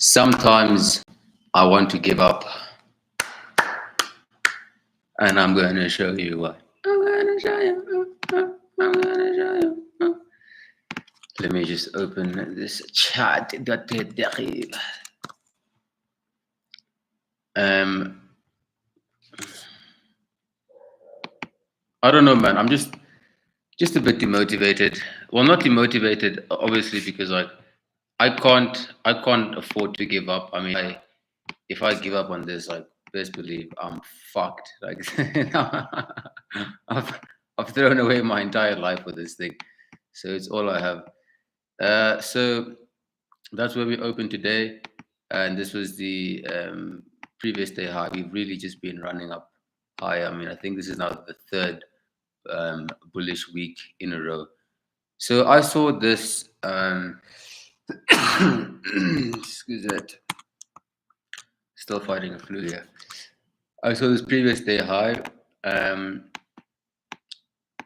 Sometimes I want to give up, and I'm going to show you why. I'm going to show you. I'm going to show you. Let me just open this chat. Um, I don't know, man. I'm just a bit demotivated. Well, not demotivated, obviously, because like I can't afford to give up. I mean, if I give up on this, like best believe I'm fucked. Like I've I've thrown away my entire life with this thing, so it's all I have. So that's where we opened today, and this was the previous day high. We've really just been running up high. I mean, I think this is now the third bullish week in a row. So I saw this. Excuse it. Still fighting a flu here. I saw this previous day high um,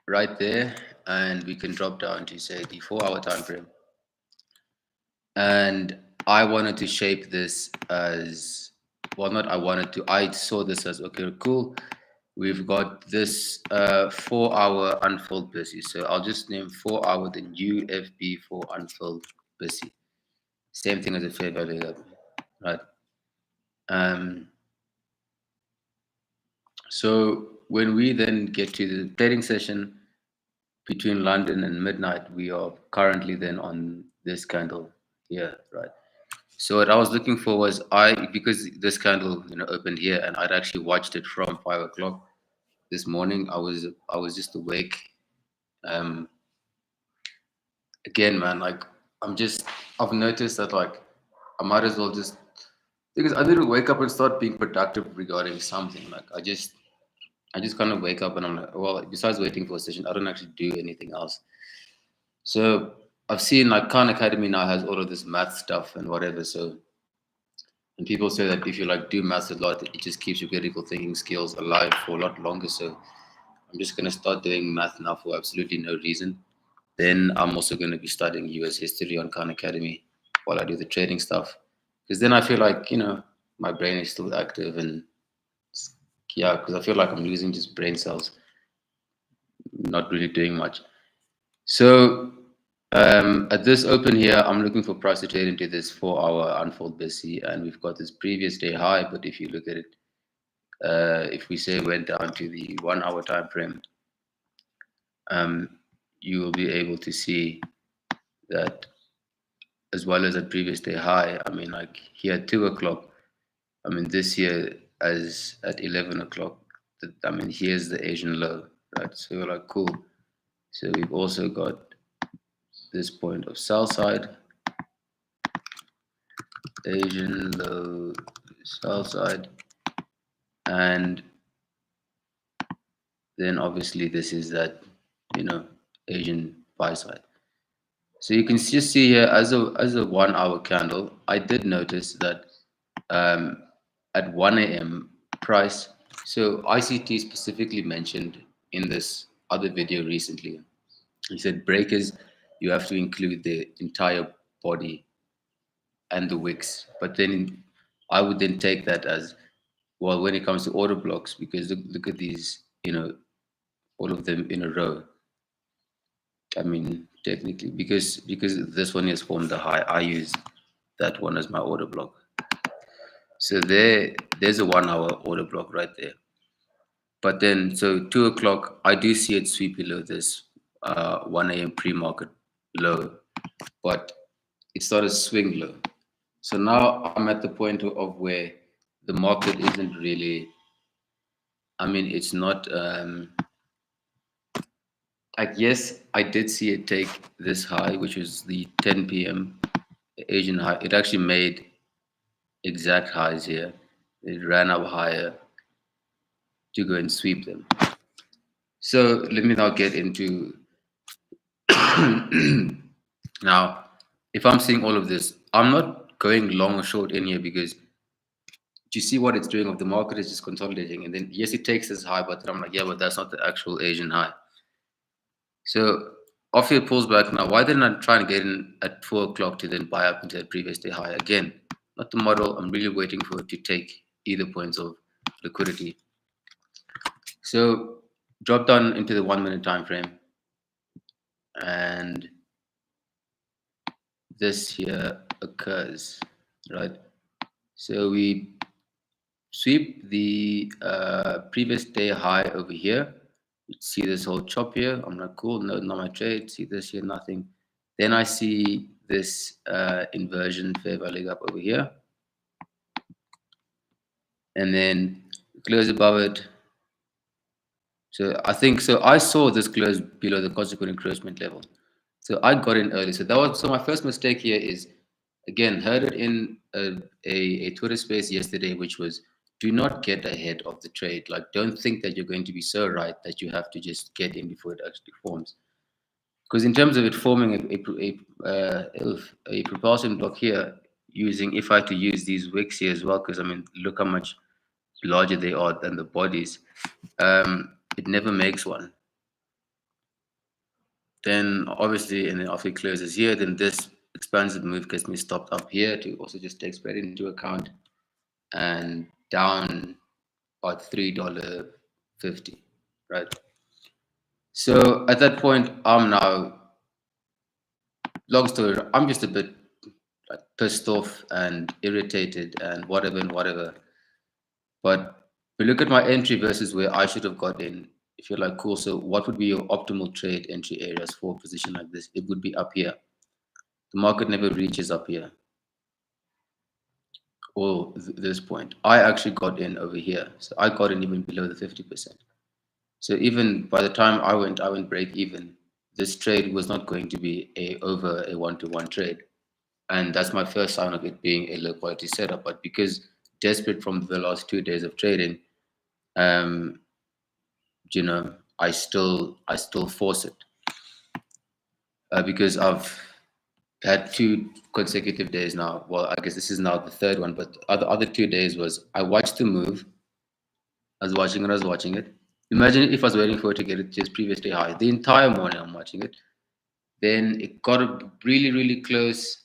right there, and we can drop down to say the 4 hour time frame. And I wanted to shape this as well, not I wanted to, I saw this as okay, cool. We've got this 4 hour unfilled busy. So I'll just name 4 hour the new FB for unfilled busy. Same thing as a fair value gap, right? Um, so when we then get to the trading session between London and midnight, we are currently then on this candle here, right? So what I was looking for was because this candle opened here and I'd actually watched it from 5 o'clock this morning. I was just awake. Um, Again, man, like I've noticed that like I might as well just because I need to wake up and start being productive regarding something. Like I just kind of wake up and I'm like, well, besides waiting for a session, I don't actually do anything else. So I've seen like Khan Academy now has all of this math stuff and whatever. So and people say that if you like do math a lot, it just keeps your critical thinking skills alive for a lot longer. So I'm just gonna start doing math now for absolutely no reason. Then I'm also gonna be studying US history on Khan Academy while I do the trading stuff. Because then I feel like, my brain is still active and yeah, because I feel like I'm losing just brain cells, not really doing much. So at this open here, I'm looking for price to trade into this 4 hour unfold busy, and we've got this previous day high. But if you look at it, if we say went down to the 1 hour time frame, um, you will be able to see that as well as a previous day high. I mean, like here at 2 o'clock. I mean, this year as at 11 o'clock. I mean, here's the Asian low, right? So we're like, cool. So we've also got this point of sell side, Asian low, sell side, and then obviously this is that Asian buy side. So you can just see here as a 1 hour candle, I did notice that um, at 1 a.m. price. So ICT specifically mentioned in this other video recently. He said breakers, you have to include the entire body and the wicks. But then I would then take that as well when it comes to order blocks because look at these, all of them in a row. I mean, technically, because this one has formed the high, I use that one as my order block. So there's a 1 hour order block right there. But then, so 2 o'clock, I do see it sweep below this 1 a.m. pre-market low, but it's not a swing low. So now I'm at the point of where the market isn't really. I mean, it's not. Like yes, I did see it take this high, which was the 10 p.m. Asian high. It actually made exact highs here. It ran up higher to go and sweep them. So let me now get into now. If I'm seeing all of this, I'm not going long or short in here because do you see what it's doing? Of the market is just consolidating, and then yes, it takes this high, but then I'm like, yeah, but that's not the actual Asian high. So after it pulls back now, why didn't I try and get in at 4 o'clock to then buy up into the previous day high again? not the model. I'm really waiting for it to take either points of liquidity. So drop down into the 1 minute time frame, and this here occurs, right? So we sweep the previous day high over here. You see this whole chop here. I'm like, cool, no, not my trade. See this here, nothing. Then I see this inversion fair value up over here, and then close above it. So I think so. I saw this close below the consequent encroachment level, so I got in early. So that was so my first mistake here is again heard it in a Twitter space yesterday, which was do not get ahead of the trade. Like don't think that you're going to be so right that you have to just get in before it actually forms. Because in terms of it forming a propulsion block here, using if I had to use these wicks here as well, because I mean look how much larger they are than the bodies. It never makes one. Then obviously, and then after it closes here, then this expansive move gets me stopped up here to also just take spread into account and down about $3.50, right? So at that point, I'm now, long story, I'm just a bit like pissed off and irritated and whatever and whatever. But if you look at my entry versus where I should have got in, if you're like, cool, so what would be your optimal trade entry areas for a position like this? It would be up here. The market never reaches up here or this point. I actually got in over here. So I got in even below the 50%. So even by the time I went break even. This trade was not going to be a over a one-to-one trade. And that's my first sign of it being a low quality setup. But because desperate from the last 2 days of trading, um, I still force it because I've had 2 consecutive days now. Well, I guess this is now the third one, but other 2 days was I watched the move. I was watching it. Imagine if I was waiting for it to get it just previous day high. The entire morning I'm watching it. Then it got really, really close.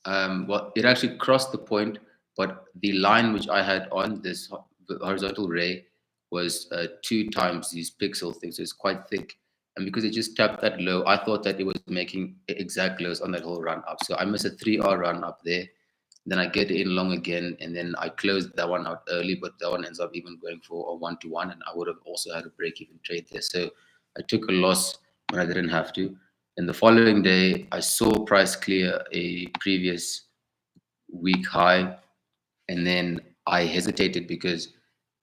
Well, it actually crossed the point, but the line which I had on this horizontal ray was 2 times these pixel things. So it's quite thick. And because it just tapped that low, I thought that it was making exact lows on that whole run up. So I missed a 3 hour run up there. Then I get in long again, and then I closed that one out early, but that one ends up even going for a one-to-one, and I would have also had a break-even trade there. So I took a loss when I didn't have to. And the following day, I saw price clear a previous week high, and then I hesitated because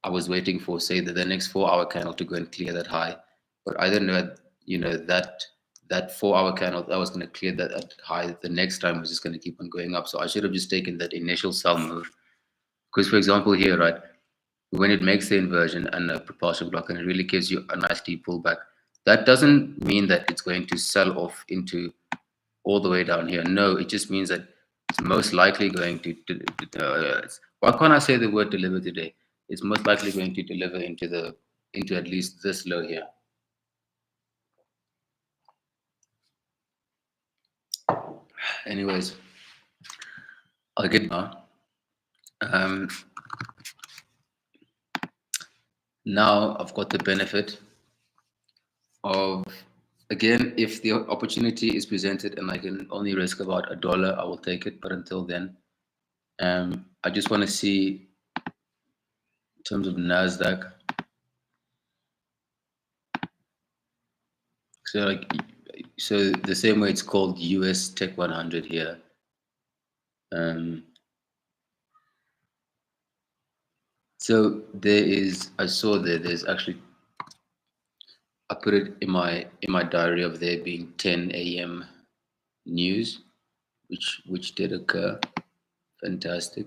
I was waiting for, say, the next 4 hour candle to go and clear that high. But I didn't know, that 4 hour candle that was going to clear that high. The next time was just going to keep on going up. So I should have just taken that initial sell move. Because, for example, here, right, when it makes the inversion and a propulsion block and it really gives you a nice deep pullback, that doesn't mean that it's going to sell off into all the way down here. No, it just means that it's most likely going to. Why can't I say the word deliver today? It's most likely going to deliver into at least this low here. Anyways, I'll get now. Um, Now I've got the benefit of, again, if the opportunity is presented and I can only risk about $1, I will take it. But until then, I just want to see in terms of Nasdaq. So the same way it's called US Tech 100 here. So I saw there's actually, I put it in my diary of there being 10 a.m. news, which did occur. Fantastic.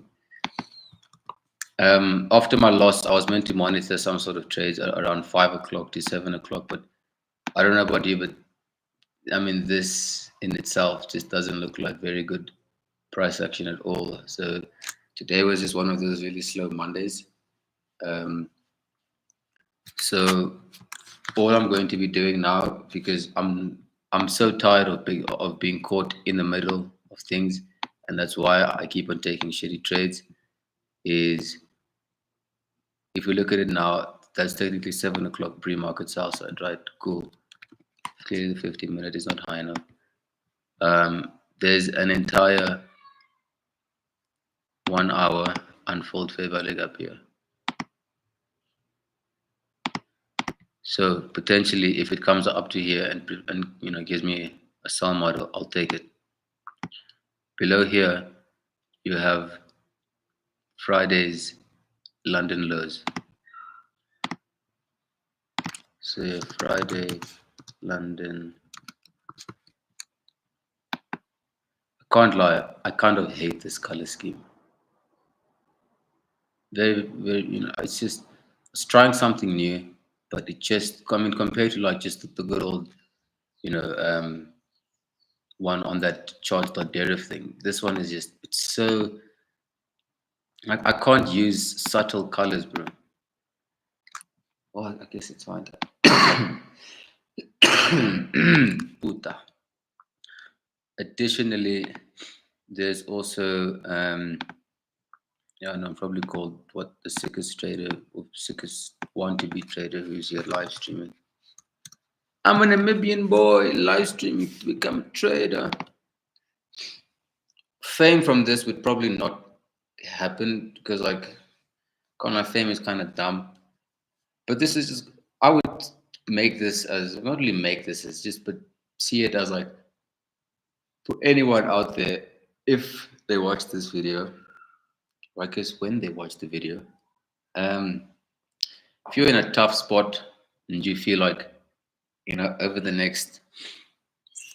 After my loss, I was meant to monitor some sort of trades around 5 o'clock to 7 o'clock, but I don't know about you, but I mean, this in itself just doesn't look like very good price action at all. So today was just one of those really slow Mondays. So all I'm going to be doing now, because I'm so tired of being caught in the middle of things, and that's why I keep on taking shitty trades. Is if you look at it now, that's technically 7 o'clock pre-market sell side, right? Cool. Clearly, the 50-minute is not high enough. There's an entire 1 hour unfold fair value gap here. So potentially, if it comes up to here and gives me a sell model, I'll take it. Below here, you have Friday's London lows. So yeah, Friday, London. I can't lie, I kind of hate this color scheme. Very, it's trying something new, but it just, I mean, compared to like just the good old, you know, one on that chart.deriv thing, this one is just, it's so, like, I can't use subtle colors, bro. Well, I guess it's fine. Puta. Additionally, there's also, yeah, no, I'm probably called what the sickest trader or sickest want to be trader who's here live streaming. I'm a Namibian boy live streaming to become a trader. Fame from this would probably not happen because, like, kind of fame is kind of dumb. But this is just, I would make this as, not really make this as just, but see it as like, for anyone out there, if they watch this video, or I guess when they watch the video, um, if you're in a tough spot and you feel like, over the next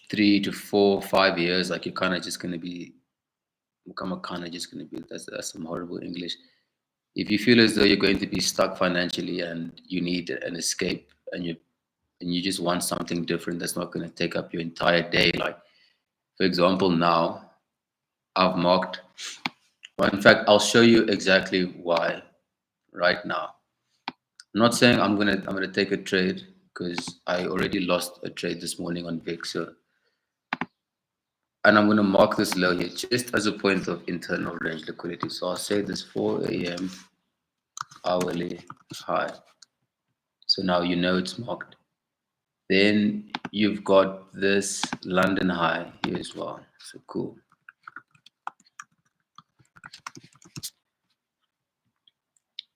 3 to 4, 5 years, like you're kind of just going to be, kind of just going to be, that's some horrible English. If you feel as though you're going to be stuck financially and you need an escape and you just want something different that's not going to take up your entire day, like, for example, now I've marked, well, in fact, I'll show you exactly why right now. I'm not saying I'm gonna take a trade because I already lost a trade this morning on VIX. So, and I'm gonna mark this low here just as a point of internal range liquidity. So I'll say this 4 a.m. hourly high. So now you know it's marked. Then you've got this London high here as well. So cool.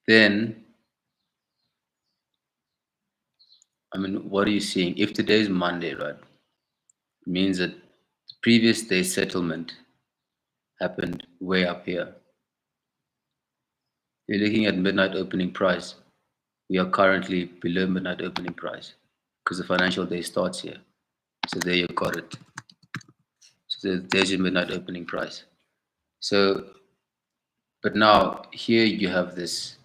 Then, I mean, what are you seeing? If today is Monday, right? It means that the previous day's settlement happened way up here. You're looking at midnight opening price. We are currently below midnight opening price because the financial day starts here. So there you got it. So there's your midnight opening price. So, but now here you have this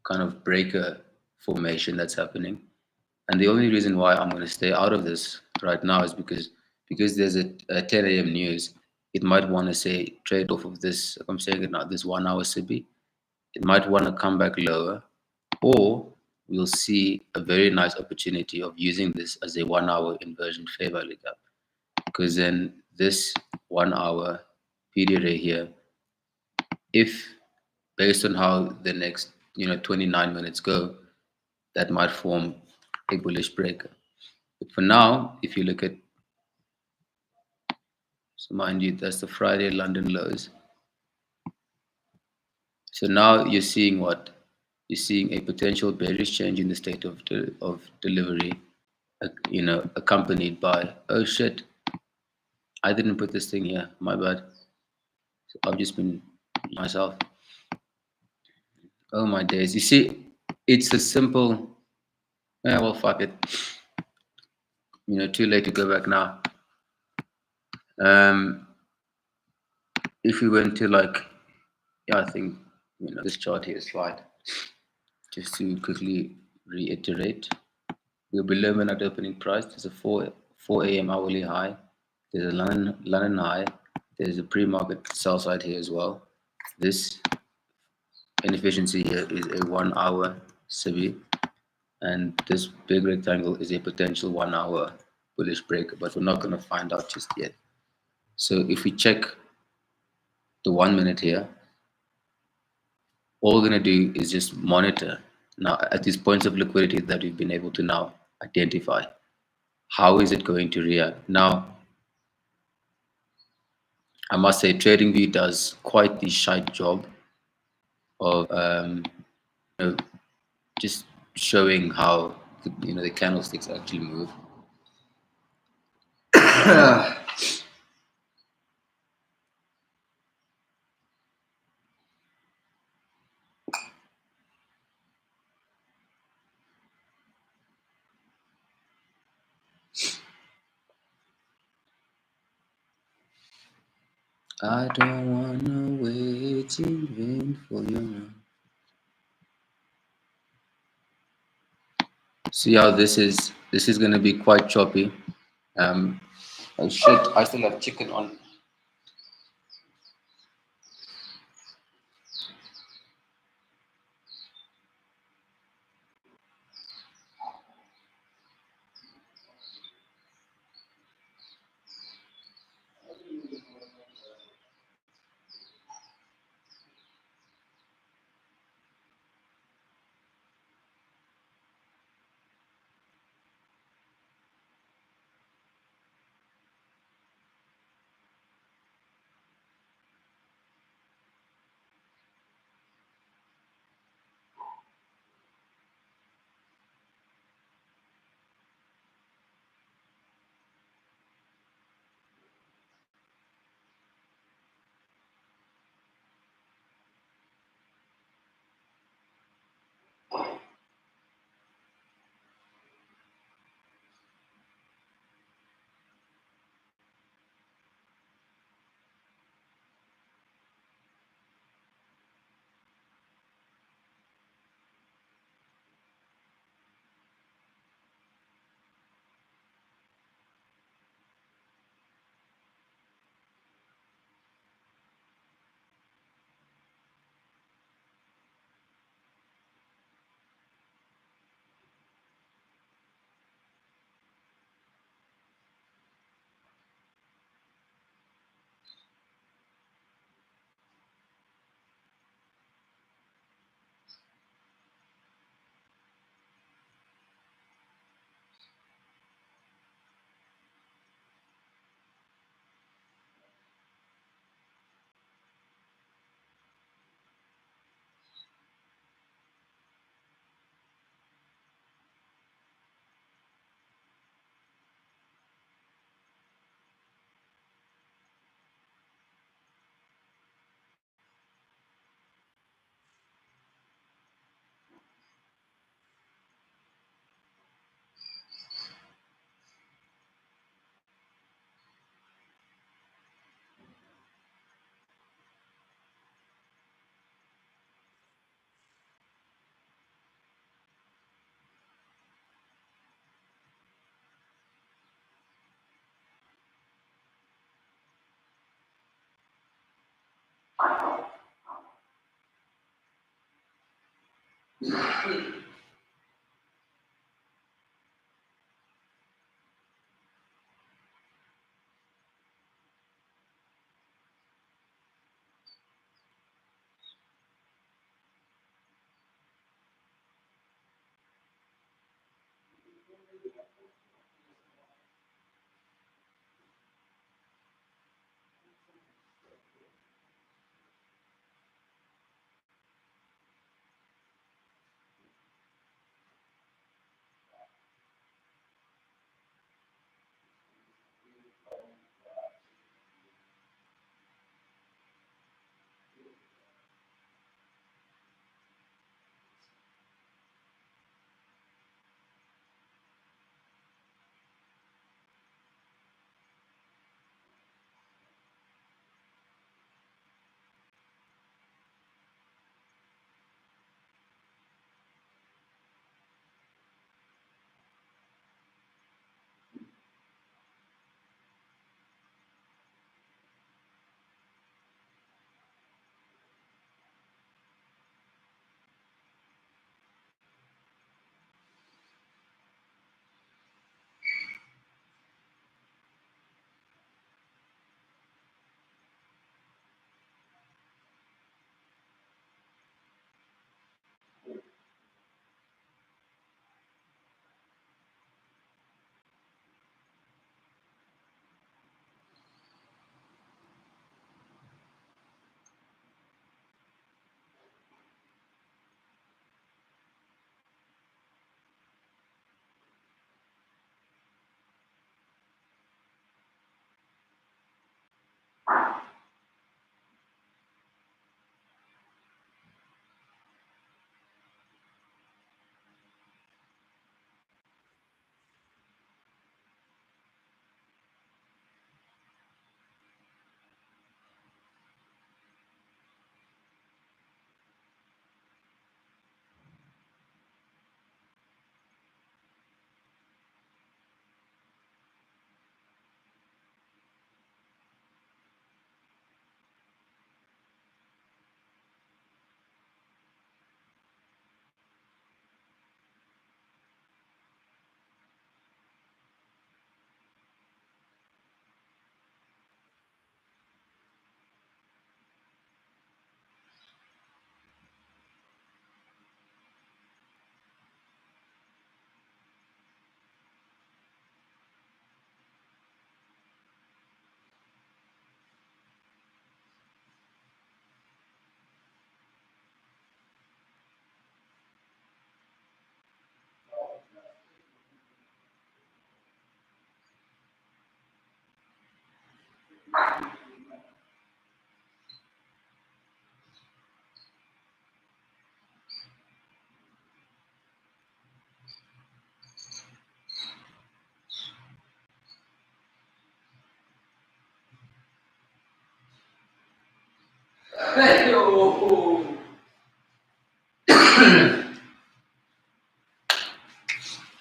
kind of breaker formation that's happening. And the only reason why I'm going to stay out of this right now is because there's a 10 a.m. news. It might want to say trade off of this. I'm saying it now. This 1 hour CB. It might want to come back lower, or we'll see a very nice opportunity of using this as a 1 hour inversion fair value gap. Because then this 1 hour period right here, if based on how the next 29 minutes go, that might form a bullish breaker. But for now, if you look at, so mind you, that's the Friday London lows. So now you're seeing what? You're seeing a potential bearish change in the state of delivery, accompanied by, oh shit, I didn't put this thing here, my bad. So I've just been myself. Oh my days. You see, it's a simple, yeah, well, fuck it. Too late to go back now. If we went to like, yeah, I think, this chart here is fine. Just to quickly reiterate, we're below midnight opening price. There's a 4 a.m. hourly high. There's a London high. There's a pre-market sell side here as well. This inefficiency here is a 1 hour CB, and this big rectangle is a potential 1 hour bullish breaker, but we're not going to find out just yet. So if we check the 1 minute here, all we're going to do is just monitor now at these points of liquidity that we've been able to now identify. How is it going to react? Now, I must say, TradingView does quite the shite job of you know, just showing how the candlesticks actually move. I don't wanna wait in vain for your love. See how this is gonna be quite choppy. Um, oh shit! I still have chicken on.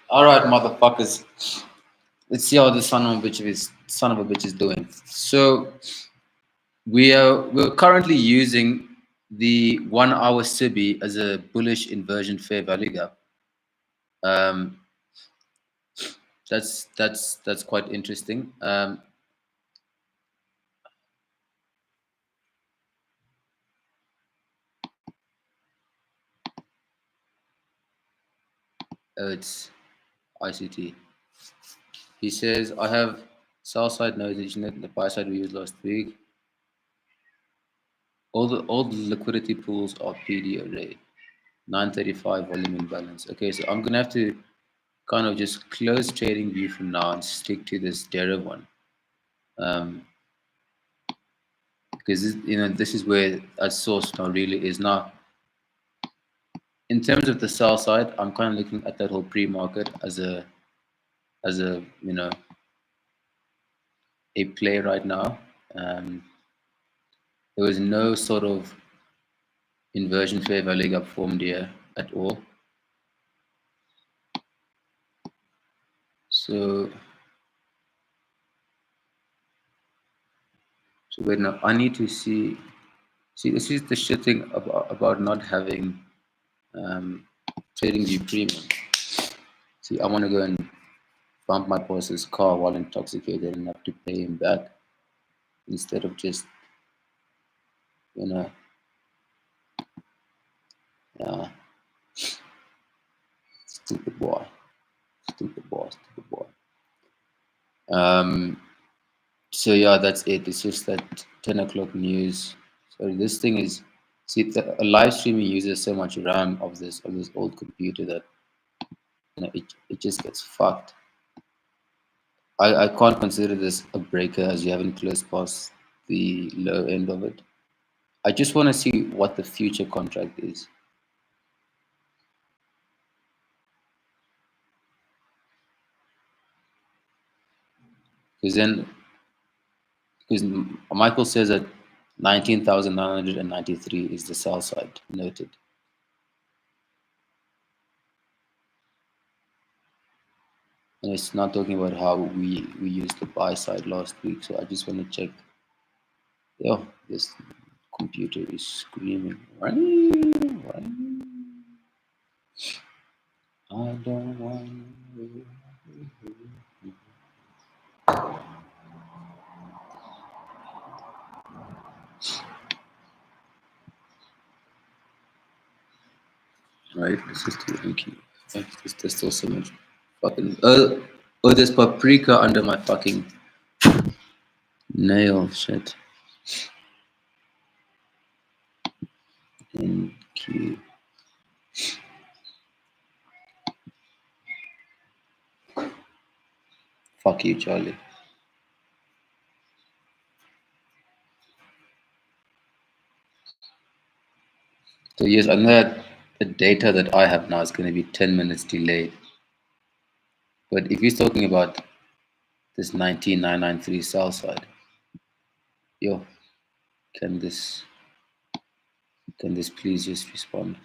All right, motherfuckers. Let's see how the son of a bitch is doing. So we're currently using the 1 hour SIBI as a bullish inversion fair value gap. Um, that's quite interesting. It's ICT. He says I have sell side nodes, the buy side we used last week. All the liquidity pools are PD array. 935 volume imbalance. Okay, so I'm gonna have to kind of just close trading view for now and stick to this deriv one. Because this is where a source now really is now. In terms of the sell side, I'm kind of looking at that whole pre-market as a a play right now. Um, there was no sort of inversion fair value gap formed here at all. So wait now, I need to see this is the shit thing about not having trading view premium. See, I want to go and bump my boss's car while intoxicated and have to pay him back instead of just you know uh, stupid boy, stupid boy, stupid boy. Um, so yeah, that's it. It's just that 10 o'clock news. So this thing is, see, a live streaming uses so much RAM of this old computer that it just gets fucked. I can't consider this a breaker as you haven't closed past the low end of it. I just want to see what the future contract is. Because Michael says that 19,993 is the sell side noted. And it's not talking about how we used the buy side last week. So I just want to check. Yo, this computer is screaming. I don't want. Right, this is too inky. There's still so much fucking. Oh, there's paprika under my fucking nail. Shit. NQ. Fuck you, Charlie. So yes, I know that the data that I have now is going to be 10 minutes delayed. But if he's talking about this 19993 sell side, yo, can this can this please just respond?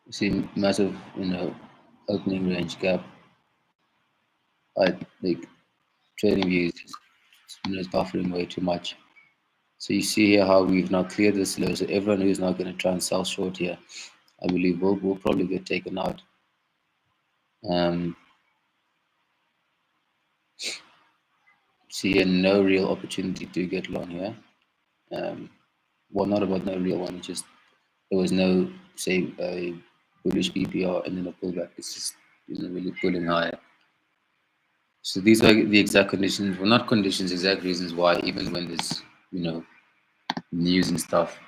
You see, massive, opening range gap. I like trading views, is buffering way too much. So you see here how we've now cleared this low. So everyone who's now going to try and sell short here, I believe will probably get taken out. Um, see here, no real opportunity to get long here. Well, not about no real one. It's just there was no say bullish PPR and then a pullback. It's just really pulling high. So these are the exact conditions, well, not conditions, exact reasons why even when there's news and stuff,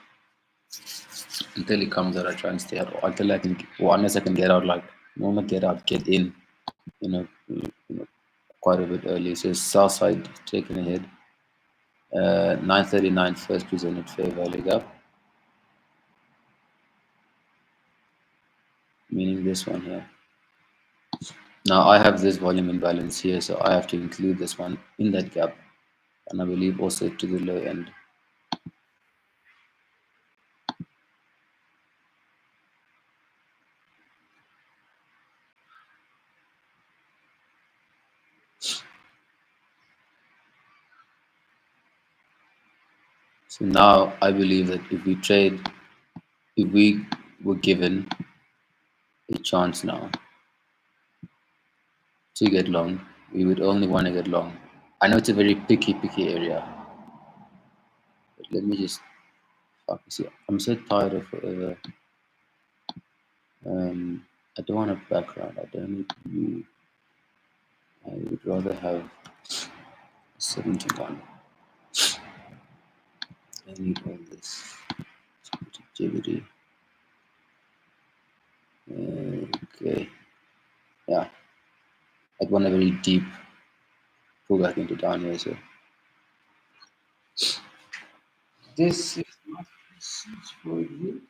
until it comes out, I try and stay out until I can, or unless I can get out, like not get out, get in, quite a bit early. So south side taken ahead. 9:39 first presented fair value gap, meaning this one here. Now I have this volume imbalance here, so I have to include this one in that gap, and I believe also to the low end. So now I believe that if we were given a chance now to get long, we would only want to get long. I know it's a very picky area, but let me just fuck see. I'm so tired of forever. I don't want a background. I don't need you. I would rather have 71. I need all this sensitivity. Okay. Yeah. I'd want a very deep pull back into down here. So this is my message for you.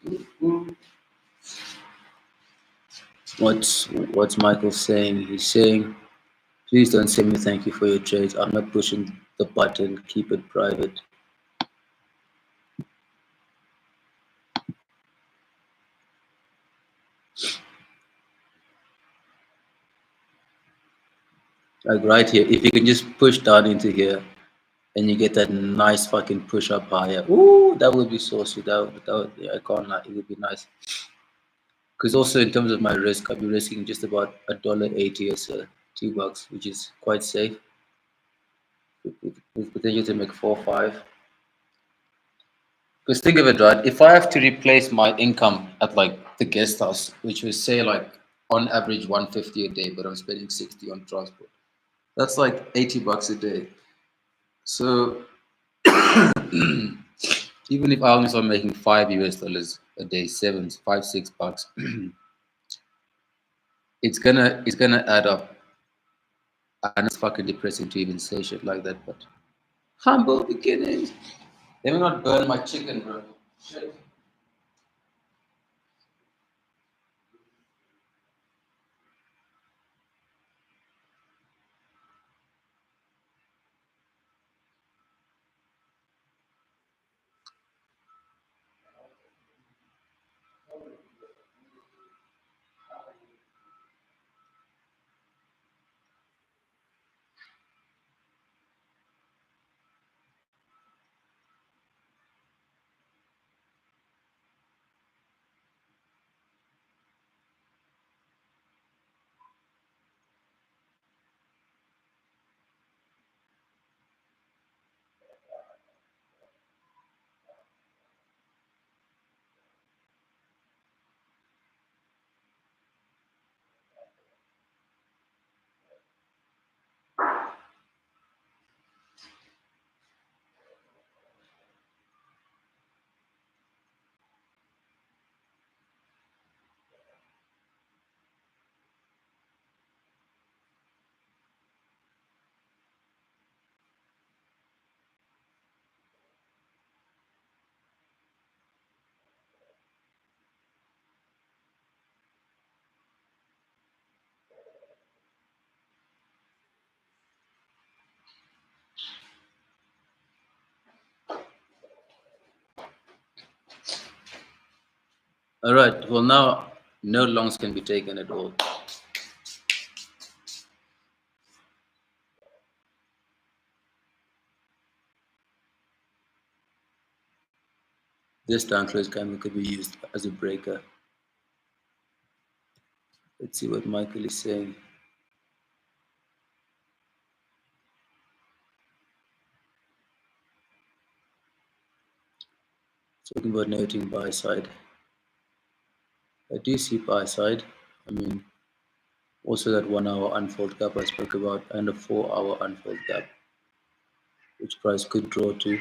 What's Michael saying? He's saying, please don't send me thank you for your trades. I'm not pushing the button. Keep it private. Like right here, if you can just push down into here and you get that nice fucking push up higher, ooh, that would be so sweet. Yeah, I can't lie, it would be nice. Because also in terms of my risk, I'll be risking just about $1.80 or so, $2, which is quite safe. With potential to make 4 or 5. Because think of it, right? If I have to replace my income at like the guest house, which was say like on average 150 a day, but I'm spending 60 on transport, that's like $80 a day. So even if I only start making $5 a day, $6 it's gonna add up. And it's fucking depressing to even say shit like that, but humble beginnings. Let me not burn my chicken, bro. Shit. All right. Well, now no longs can be taken at all. This down close candle could be used as a breaker. Let's see what Michael is saying. Talking about noting buy side. I do see buy side. I mean, also that 1 hour unfold gap I spoke about, and a 4 hour unfold gap, which price could draw to.